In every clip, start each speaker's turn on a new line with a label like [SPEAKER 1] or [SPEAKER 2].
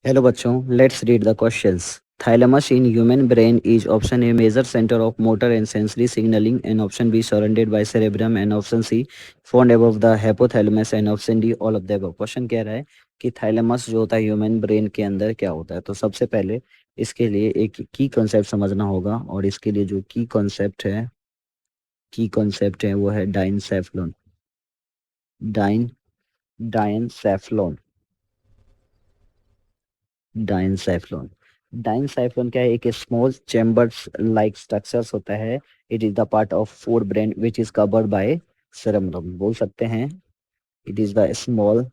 [SPEAKER 1] Hello bachon, let's read the questions. Thalamus in human brain is option A major center of motor and sensory signaling, and option B surrounded by cerebrum, and option C found above the hypothalamus, and option D all of the above. Question कह रहा है कि thalamus जो होता है human brain के अंदर क्या होता है। तो सबसे पहले इसके लिए एक की कॉन्सेप्ट समझना होगा, और इसके लिए जो की कॉन्सेप्ट है वो है डाइनसेफ्लोन। डाइनसेफ्लोन डाइनसाइक्लोन डाइनसाइक्लोन क्या है, एक स्मॉल चैम्बर्स लाइक स्ट्रक्चर्स होता है। It is the part of fore brain which is covered by cerebrum. बोल सकते हैं it is the small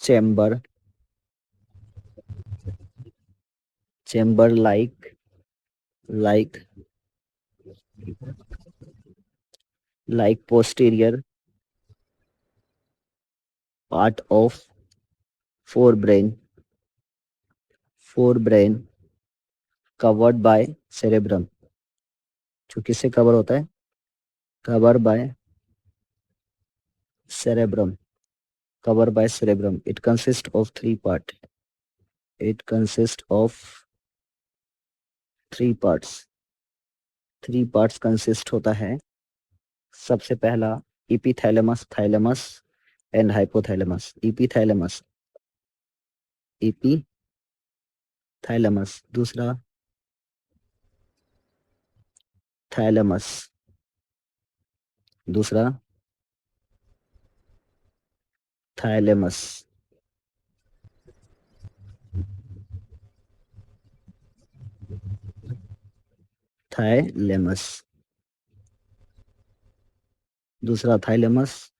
[SPEAKER 1] chamber chamber like like posterior part of fore brain covered by cerebrum. जो किससे cover होता है? Cover by cerebrum covered by cerebrum. It consists of three parts. Three parts consist होता है। सबसे पहला इपीथैलेमस, thalamus and hypothalamus. इपीथैलेमस दूसरा thalamus, दूसरा थैलेमस, थैलेमस, दूसरा थैलेमस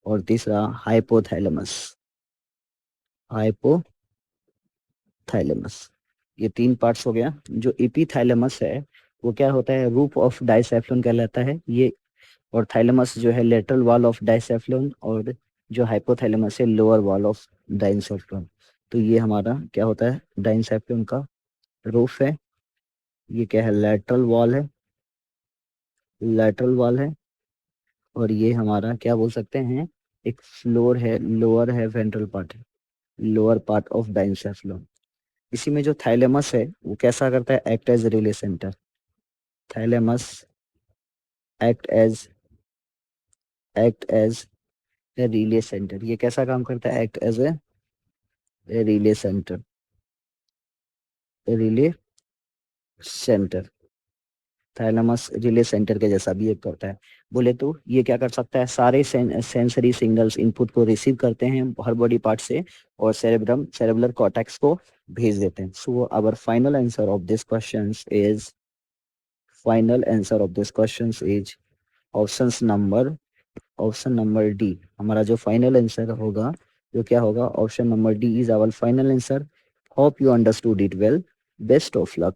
[SPEAKER 1] और तीसरा हाइपोथैलेमस। ये तीन पार्ट्स हो गया। जो इपीथैलेमस है वो क्या होता है, रूफ ऑफ डाइसेफ्लोन कहलाता है ये। और थैलेमस जो है लेटरल वॉल ऑफ डाइसेफ्लोन, और जो हाइपोथैलेमस है लोअर वॉल ऑफ डाइसेफ्लोन। तो ये हमारा क्या होता है, डाइसेफ्लोन का रूफ है। ये क्या है, लेटरल वॉल है। और ये हमारा क्या बोल सकते हैं, एक फ्लोर है, लोअर है, वेंट्रल पार्ट है, लोअर पार्ट ऑफ डाइसेफ्लोन। इसी में जो थैलेमस है वो कैसा करता है, act as relay centre. Thalamus act as a relay centre. ये कैसा काम करता है, act as a relay centre. Thalamus relay centre के जैसा भी ये करता है। बोले तो ये क्या कर सकता है, सारे सेंसरी सिग्नल्स इनपुट को रिसीव करते हैं हर बॉडी पार्ट से, और सेरेब्रल कॉर्टेक्स को भेज देते हैं। So our final answer of this questions is option number D. हमारा जो फाइनल आंसर होगा जो क्या होगा, option number D is our final answer. Hope you understood it well. Best of luck.